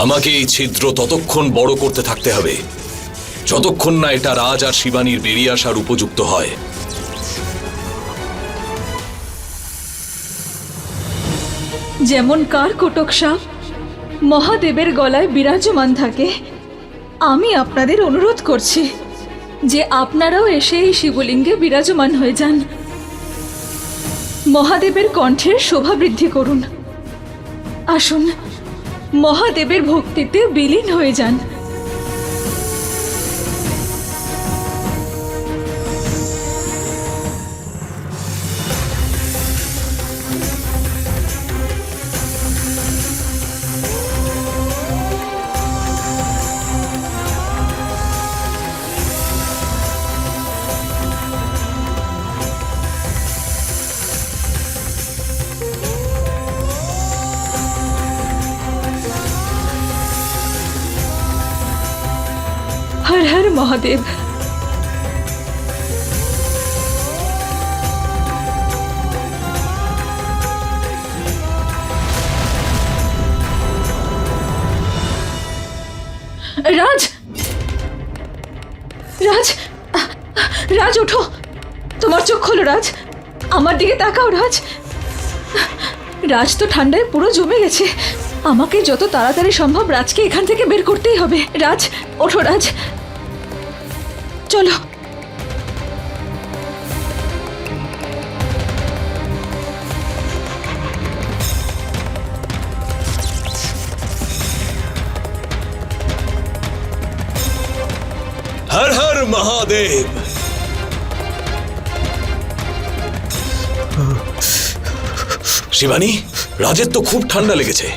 আমাকে এই ছিদ্র ততক্ষণ বড় করতে থাকতে হবে যতক্ষণ না এটা রাজ আর শিবানীর বেরিয়ে আসার উপযুক্ত হয়। যেমন কারকোটক সাপ মহাদেবের গলায় বিরাজমান থাকে, আমি আপনাদের অনুরোধ করছি যে আপনারাও এসে এই শিবলিঙ্গে বিরাজমান হয়ে যান। মহাদেবের কণ্ঠের শোভা বৃদ্ধি করুন। আসুন, মহাদেবের ভক্তিতে বিলীন হয়ে যান। হর হর মহাদেব। রাজ, রাজ, রাজ ওঠো, তোমার চোখ খোলো রাজ, আমার দিকে তাকাও রাজ। রাজ তো ঠান্ডায় পুরো জমে গেছে, আমাকে যত তাড়াতাড়ি সম্ভব রাজকে এখান থেকে বের করতেই হবে। রাজ ওঠো রাজ, চলো। হর হর মহাদেব। শিবানী, রাজের তো খুব ঠান্ডা লেগেছে,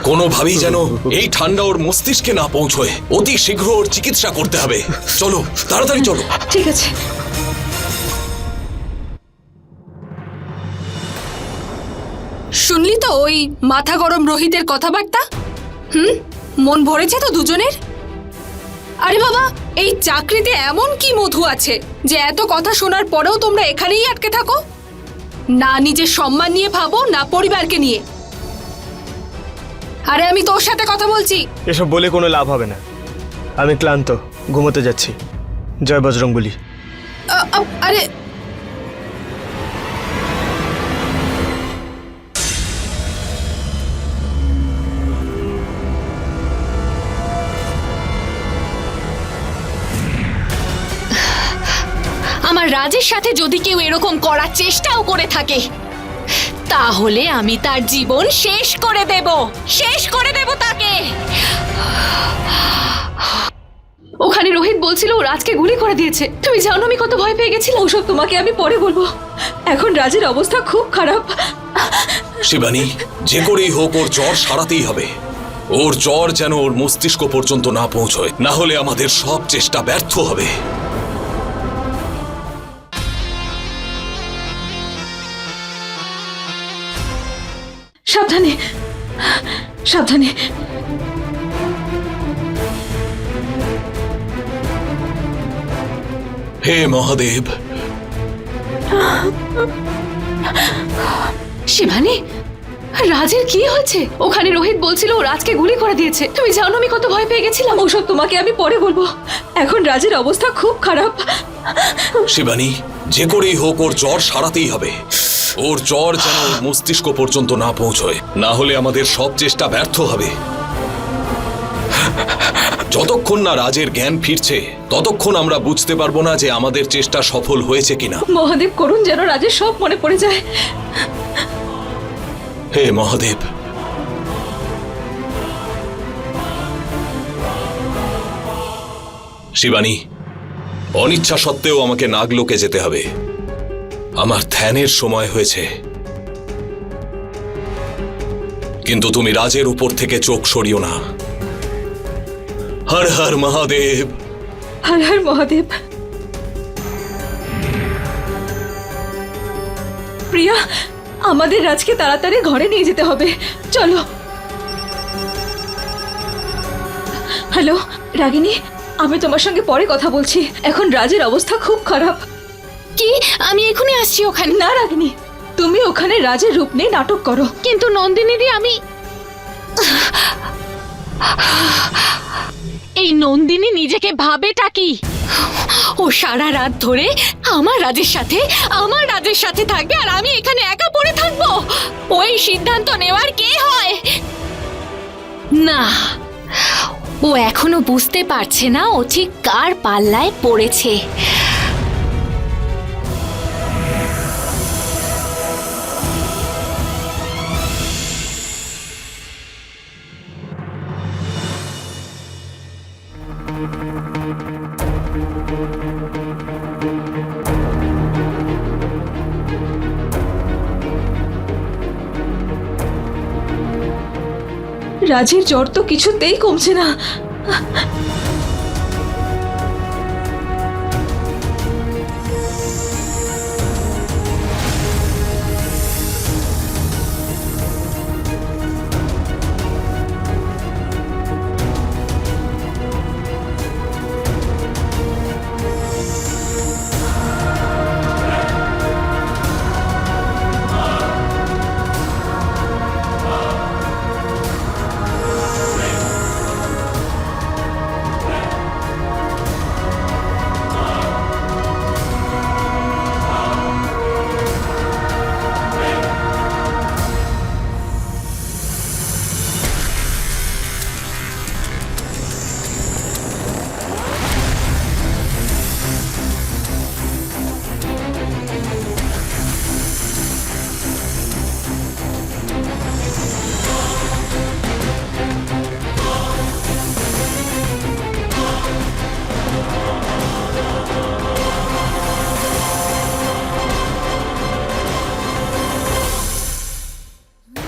কোনোভাবেই যেন এই ঠান্ডা ওর মস্তিষ্কে না পৌঁছয়। অতি শীঘ্র ওর চিকিৎসা করতে হবে। চলো, তাড়াতাড়ি চলো। ঠিক আছে। শুনলি তো ওই মাথা গরম রোহিতের কথাবার্তা? মন ভরেছে তো দুজনের? আরে বাবা, এই চাকরিতে এমন কি মধু আছে যে এত কথা শোনার পরেও তোমরা এখানেই আটকে থাকো? না নিজের সম্মান নিয়ে ভাবো, না পরিবারকে নিয়ে। আরে আমি তোর সাথে কথা বলছি। এসব বলে কোনো লাভ হবে না, আমি ক্লান্ত, ঘুমোতে যাচ্ছি। জয় বজরংবলী। আরে আমার রাজের সাথে যদি কেউ এরকম করার চেষ্টাও করে থাকে তাহলে আমি তার জীবন শেষ করে দেব, শেষ করে দেব তাকে। ওখানে রোহিত বলছিল ও রাজকে গুলি করে দিয়েছে। তুমি জানো আমি কত ভয় পেয়ে গেছিলাম। ওসব তোমাকে আমি পরে বলবো, এখন রাজের অবস্থা খুব খারাপ। শিবানী, যে করেই হোক ওর জ্বর সারাতেই হবে। ওর জ্বর যেন ওর মস্তিষ্ক পর্যন্ত না পৌঁছয়, না হলে আমাদের সব চেষ্টা ব্যর্থ হবে। সাবধানে, সাবধানে। হে মহাদেব। শিবানী, রাজের কি হয়েছে? ওখানে রোহিত বলছিল ও রাজকে গুলি করে দিয়েছে। তুমি জানো আমি কত ভয় পেয়ে গেছিলাম। ওসব তোমাকে আমি পরে বলবো, এখন রাজের অবস্থা খুব খারাপ। শিবানী, যে করেই হোক ওর জ্বর সারাতেই হবে। ওর জ্বর যেন ওর মস্তিষ্ক পর্যন্ত না পৌঁছয়, না হলে আমাদের সব চেষ্টা ব্যর্থ হবে। যতক্ষণ না রাজের জ্ঞান ফিরছে ততক্ষণ আমরা বুঝতে পারবো না যে আমাদের চেষ্টা সফল হয়েছে কিনা। মহাদেব করুন যেন রাজের সব মনে পড়ে যায়। হে মহাদেব। শিবানী, অনিচ্ছা সত্ত্বেও আমাকে নাগলোকে যেতে হবে। আমার ধ্যানের সময় হয়েছে, কিন্তু তুমি রাজের উপর থেকে চোখ সরিও না। হর হর মহাদেব। হর হর মহাদেব। প্রিয়া, আমাদের রাজকে তাড়াতাড়ি ঘরে নিয়ে যেতে হবে, চলো। হ্যালো রাগিনী, আমি তোমার সঙ্গে পরে কথা বলছি, এখন রাজের অবস্থা খুব খারাপ। কি? আমি এখনই আসছি ওখানে। না রাগিনী, তুমি ওখানে রাজের রূপ নিয়ে নাটক করো। কিন্তু নন্দিনী দি, আমি এই নন্দিনী নিজেকে ভাবেটা কি? ও সারা রাত ধরে আমার রাজের সাথে থাকবে আর আমি এখানে একা পড়ে থাকবো? ওই সিদ্ধান্ত নেওয়ার কে হয়? না, ও এখনো বুঝতে পারছে না ও ঠিক কার পাল্লায় পড়েছে। রাজের জ্বর তো কিছুতেই কমছে না।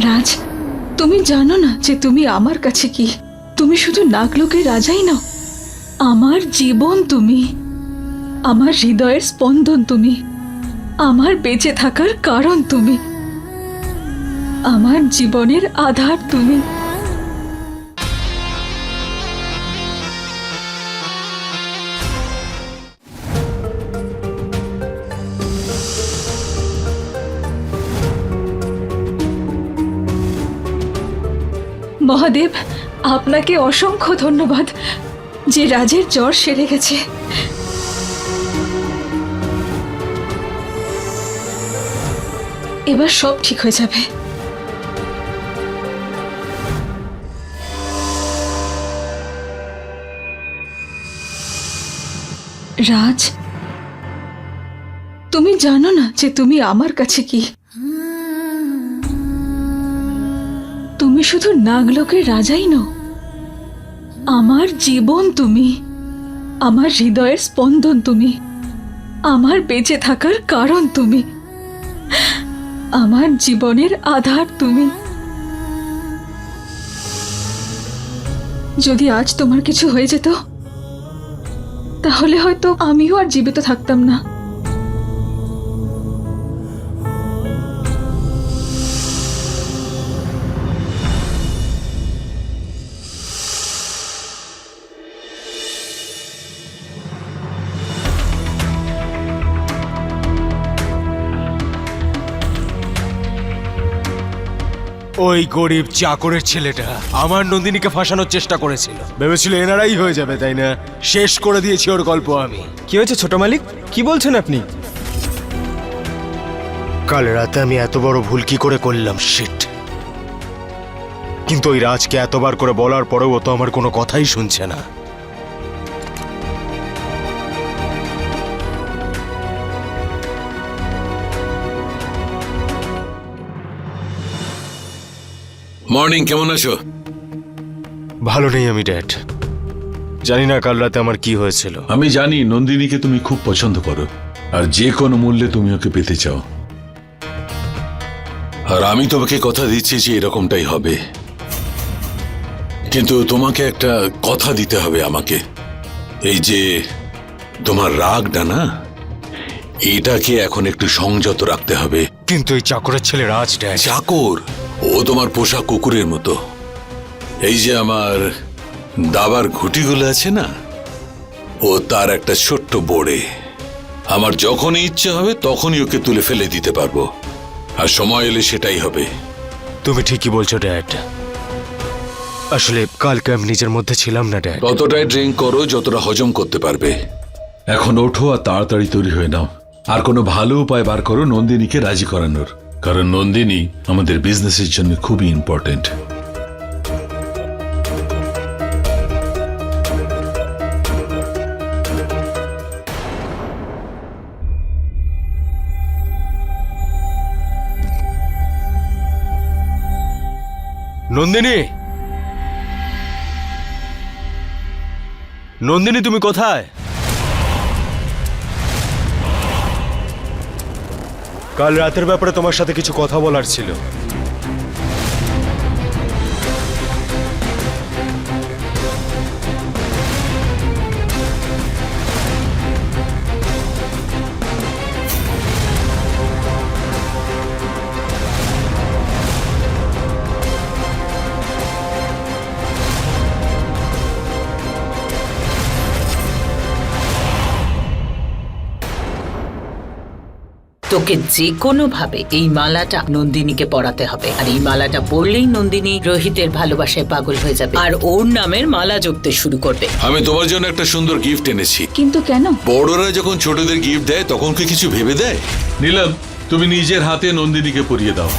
রাজ, তুমি জানো না যে তুমি আমার কাছে কি? তুমি শুধু নাগলোকের রাজাই নও, আমার জীবন তুমি, আমার হৃদয়ের স্পন্দন তুমি, আমার বেঁচে থাকার কারণ তুমি, আমার জীবনের আধার তুমি। মহাদেব, আপনাকে অসংখ্য ধন্যবাদ যে রাজের জ্বর সেরে গেছে। এবার সব ঠিক হয়ে যাবে। রাজ, তুমি জানো না যে তুমি আমার কাছে কি? তুমি শুধু নাগলোকের রাজাই নও, আমার জীবন তুমি, আমার হৃদয়ের স্পন্দন তুমি, আমার বেঁচে থাকার কারণ তুমি, আমার জীবনের আধার তুমি। যদি আজ তোমার কিছু হয়ে যেত তাহলে হয়তো আমিও আর জীবিত থাকতাম না। ওই গরিব চাকরের ছেলেটা আমার নন্দিনীকে ফাঁসানোর চেষ্টা করেছিল, ভেবেছিল এনারাই হয়ে যাবে, তাই না? শেষ করে দিয়েছি ওর গল্প আমি। কি হয়েছে ছোট মালিক? কি বলছেন আপনি? কাল রাতে আমি এত বড় ভুল কি করে করলাম, শিট। কিন্তু ওই রাজকে এতবার করে বলার পরেও ও তো আমার কোনো কথাই শুনছে না। মর্নিং, কেমন আছো? ভালো নেই আমি ড্যাড, জানি না কাল রাতে আমার কি হয়েছিল। আমি জানি নন্দিনীকে তুমি খুব পছন্দ করো আর যে কোনো মূল্যে তুমি ওকে পেতে চাও, আর আমি তোমাকে কথা দিচ্ছি যে এরকমটাই হবে। কিন্তু তোমাকে একটা কথা দিতে হবে আমাকে। এই যে তোমার রাগটা না, এটাকে এখন একটু সংযত রাখতে হবে। কিন্তু এই চাকরের ছেলে রাজ ড্যাড। চাকর? ও তোমার পোষা কুকুরের মতো। এই যে আমার দাবার ঘুটিগুলো আছে না, ও তার একটা ছোট্ট বোড়ে। আমার যখনই ইচ্ছে হবে তখনই ওকে তুলে ফেলে দিতে পারবো, আর সময় এলে সেটাই হবে। তুমি ঠিকই বলছো ড্যাড। আসলে কালকে আমি নিজের মধ্যে ছিলাম না ড্যাড। ততটাই ড্রিঙ্ক করো যতটা হজম করতে পারবে। এখন ওঠো আর তাড়াতাড়ি তৈরি হয়ে নাও। আর কোনো ভালো উপায় বার করো নন্দিনীকে রাজি করানোর, কারণ নন্দিনী আমাদের বিজনেসের জন্য খুবই ইম্পর্টেন্ট। নন্দিনী, নন্দিনী তুমি কোথায়? কাল রাতের ব্যাপারে তোমার সাথে কিছু কথা বলার ছিল। তোকে যে কোনো ভাবে এই মালাটা নন্দিনীকে পরাতে হবে, আর এই মালাটা পরলেই নন্দিনী রোহিতের ভালোবাসায় পাগল হয়ে যাবে আর ওর নামের মালা জপতে শুরু করবে। আমি তোমার জন্য একটা সুন্দর গিফট এনেছি। কিন্তু কেন? বড়রা যখন ছোটদের গিফট দেয় তখন কি কিছু ভেবে দেয়? নীলম, তুমি নিজের হাতে নন্দিনীকে পরিয়ে দাও।